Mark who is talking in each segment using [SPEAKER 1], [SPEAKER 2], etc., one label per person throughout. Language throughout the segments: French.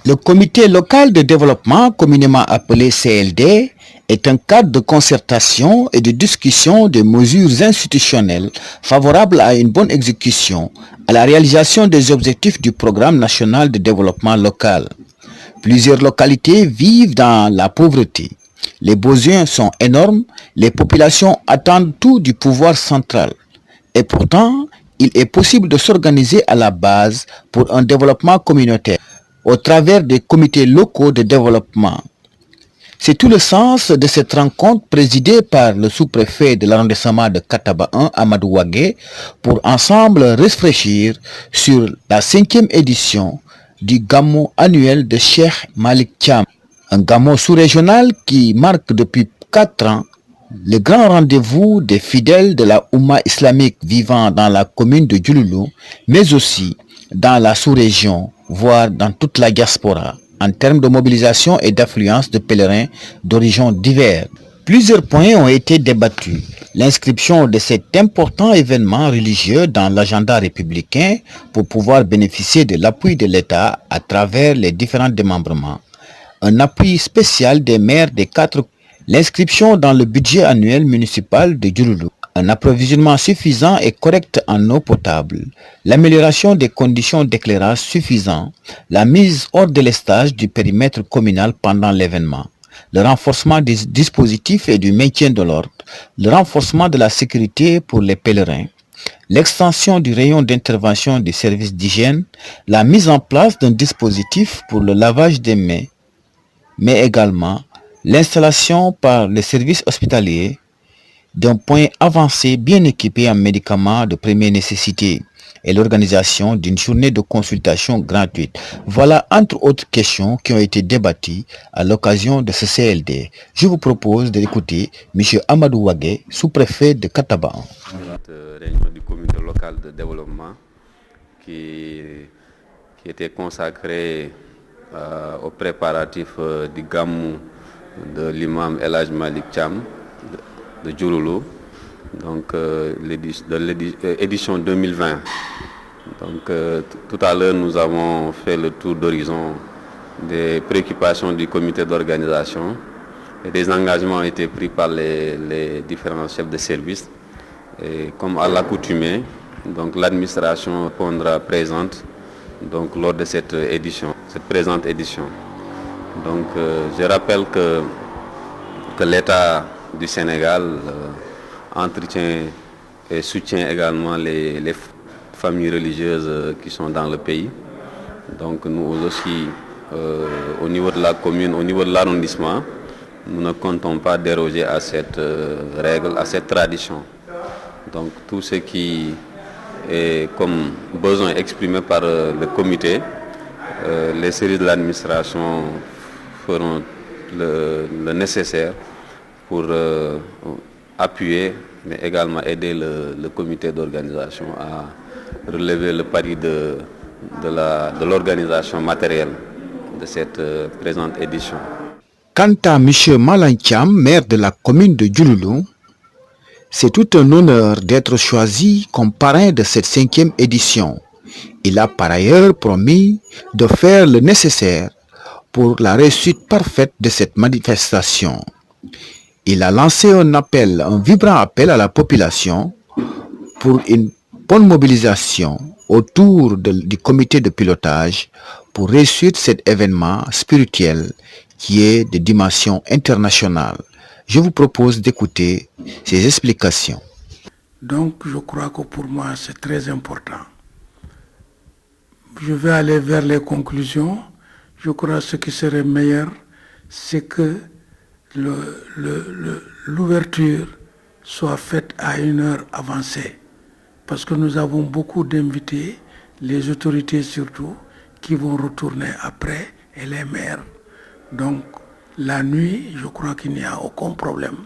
[SPEAKER 1] Le comité local de développement, communément appelé CLD, est un cadre de concertation et de discussion des mesures institutionnelles favorables à une bonne exécution, à la réalisation des objectifs du programme national de développement local. Plusieurs localités vivent dans la pauvreté. Les besoins sont énormes, les populations attendent tout du pouvoir central. Et pourtant, il est possible de s'organiser à la base pour un développement communautaire au travers des comités locaux de développement. C'est tout le sens de cette rencontre présidée par le sous-préfet de l'arrondissement de Kataba 1, Amadou Wagué, pour ensemble réfléchir sur la 5e édition du Gamou annuel de Cheikh Malik Thiam, un Gamou sous-régional qui marque depuis 4 ans le grand rendez-vous des fidèles de la Oumma islamique vivant dans la commune de Djouloulou, mais aussi dans la sous-région, voire dans toute la diaspora, en termes de mobilisation et d'affluence de pèlerins d'horizons divers. Plusieurs points ont été débattus. L'inscription de cet important événement religieux dans l'agenda républicain pour pouvoir bénéficier de l'appui de l'État à travers les différents démembrements. Un appui spécial des maires des 4. L'inscription dans le budget annuel municipal de Djouloulou. Un approvisionnement suffisant et correct en eau potable, l'amélioration des conditions d'éclairage suffisant, la mise hors de l'estage du périmètre communal pendant l'événement, le renforcement des dispositifs et du maintien de l'ordre, le renforcement de la sécurité pour les pèlerins, l'extension du rayon d'intervention des services d'hygiène, la mise en place d'un dispositif pour le lavage des mains, mais également l'installation par les services hospitaliers d'un point avancé bien équipé en médicaments de première nécessité et l'organisation d'une journée de consultation gratuite. Voilà entre autres questions qui ont été débattues à l'occasion de ce CLD. Je vous propose d'écouter M. Amadou Wagué, sous-préfet de Kataba.
[SPEAKER 2] Réunion du comité local de développement qui était consacrée aux préparatifs du Gamou de l'imam El Hadj Malik Thiam de Djouloulou, donc l'édition 2020. Donc tout à l'heure nous avons fait le tour d'horizon des préoccupations du comité d'organisation et des engagements ont été pris par les différents chefs de service. Et comme à l'accoutumée, donc l'administration répondra présente donc lors de cette présente édition. Donc je rappelle que l'État du Sénégal entretient et soutient également les familles religieuses qui sont dans le pays. Donc nous aussi, au niveau de la commune, au niveau de l'arrondissement, nous ne comptons pas déroger à cette règle, à cette tradition. Donc tout ce qui est comme besoin exprimé par le comité, les services de l'administration feront le nécessaire pour appuyer, mais également aider le comité d'organisation à relever le pari de l'organisation matérielle de cette présente édition.
[SPEAKER 1] Quant à M. Malan Thiam, maire de la commune de Djouloulou, c'est tout un honneur d'être choisi comme parrain de cette 5e édition. Il a par ailleurs promis de faire le nécessaire pour la réussite parfaite de cette manifestation. Il a lancé un vibrant appel à la population pour une bonne mobilisation autour du comité de pilotage pour réussir cet événement spirituel qui est de dimension internationale. Je vous propose d'écouter ces explications.
[SPEAKER 3] Donc je crois que pour moi c'est très important. Je vais aller vers les conclusions. Je crois que ce qui serait meilleur, c'est que l'ouverture soit faite à une heure avancée. Parce que nous avons beaucoup d'invités, les autorités surtout, qui vont retourner après, et les maires. Donc, la nuit, je crois qu'il n'y a aucun problème.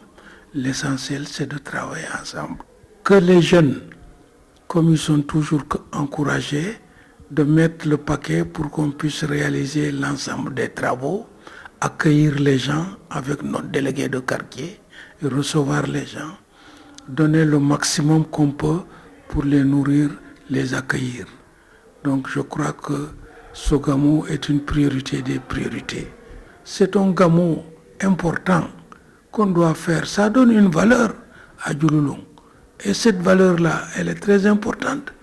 [SPEAKER 3] L'essentiel, c'est de travailler ensemble. Que les jeunes, comme ils sont toujours encouragés, de mettre le paquet pour qu'on puisse réaliser l'ensemble des travaux, accueillir les gens avec notre délégué de quartier, et recevoir les gens, donner le maximum qu'on peut pour les nourrir, les accueillir. Donc je crois que ce gamou est une priorité des priorités. C'est un gamou important qu'on doit faire. Ça donne une valeur à Diouloulou. Et cette valeur-là, elle est très importante.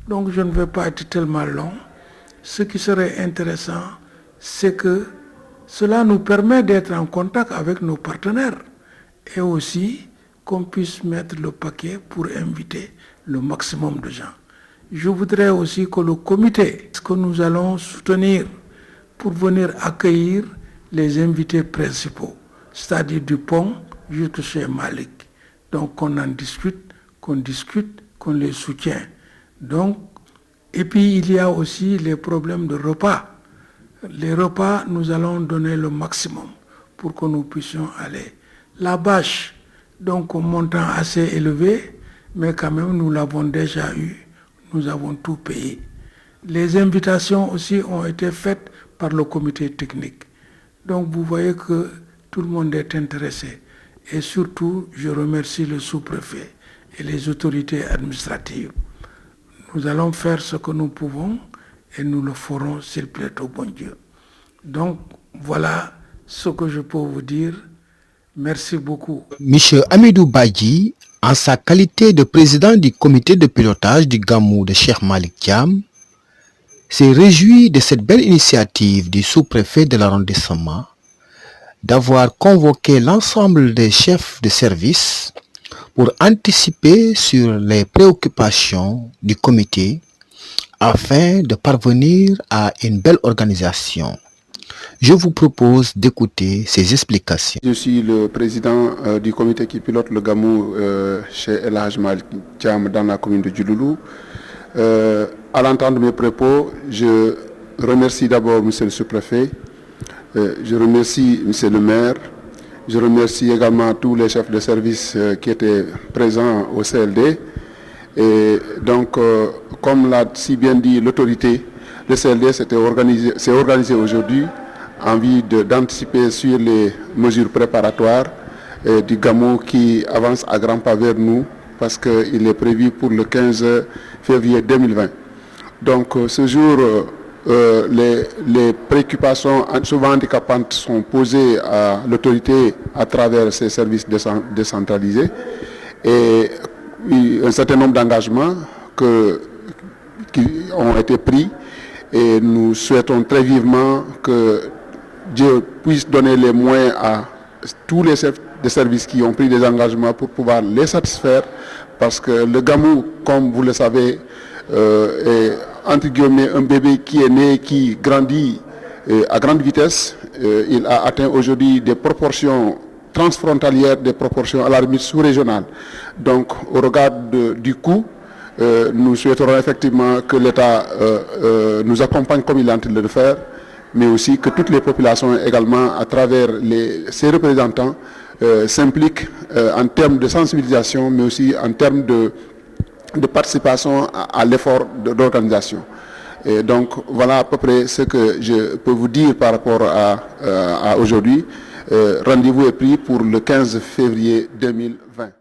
[SPEAKER 3] Donc je ne vais pas être tellement long. Ce qui serait intéressant, c'est que cela nous permet d'être en contact avec nos partenaires et aussi qu'on puisse mettre le paquet pour inviter le maximum de gens. Je voudrais aussi que le comité que nous allons soutenir pour venir accueillir les invités principaux, c'est-à-dire du pont jusqu'à chez Malik. Donc qu'on en discute, qu'on les soutient. Donc, et puis il y a aussi les problèmes de repas. Les repas, nous allons donner le maximum pour que nous puissions aller. La bâche, donc un montant assez élevé, mais quand même nous l'avons déjà eu, nous avons tout payé. Les invitations aussi ont été faites par le comité technique. Donc vous voyez que tout le monde est intéressé. Et surtout, je remercie le sous-préfet et les autorités administratives. Nous allons faire ce que nous pouvons et nous le ferons s'il plaît au bon Dieu. Donc voilà ce que je peux vous dire. Merci beaucoup.
[SPEAKER 1] Monsieur Amidou Badji, en sa qualité de président du comité de pilotage du Gamou de Cheikh Malick Thiam, s'est réjoui de cette belle initiative du sous-préfet de l'arrondissement d'avoir convoqué l'ensemble des chefs de service pour anticiper sur les préoccupations du comité afin de parvenir à une belle organisation. Je vous propose d'écouter ces explications.
[SPEAKER 4] Je suis le président du comité qui pilote le Gamou chez El Hadj Malick Thiam dans la commune de Diouloulou. À l'entendre mes propos, je remercie d'abord monsieur le sous-préfet, je remercie monsieur le maire, je remercie également tous les chefs de service qui étaient présents au CLD. Et donc, comme l'a si bien dit l'autorité, le CLD s'est organisé aujourd'hui en vue d'anticiper sur les mesures préparatoires du Gamou qui avance à grands pas vers nous parce qu'il est prévu pour le 15 février 2020. Donc ce jour, les préoccupations souvent handicapantes sont posées à l'autorité à travers ses services décentralisés et un certain nombre d'engagements qui ont été pris et nous souhaitons très vivement que Dieu puisse donner les moyens à tous les chefs de service qui ont pris des engagements pour pouvoir les satisfaire parce que le Gamou, comme vous le savez, est entre guillemets un bébé qui est né, qui grandit à grande vitesse. Il a atteint aujourd'hui des proportions transfrontalières, des proportions à la limite sous-régionale. Donc au regard du coût, nous souhaiterons effectivement que l'État nous accompagne comme il est en train de le faire, mais aussi que toutes les populations également, à travers ses représentants, s'impliquent en termes de sensibilisation, mais aussi en termes de participation à l'effort d'organisation. Et donc voilà à peu près ce que je peux vous dire par rapport à aujourd'hui. Rendez-vous est pris pour le 15 février 2020.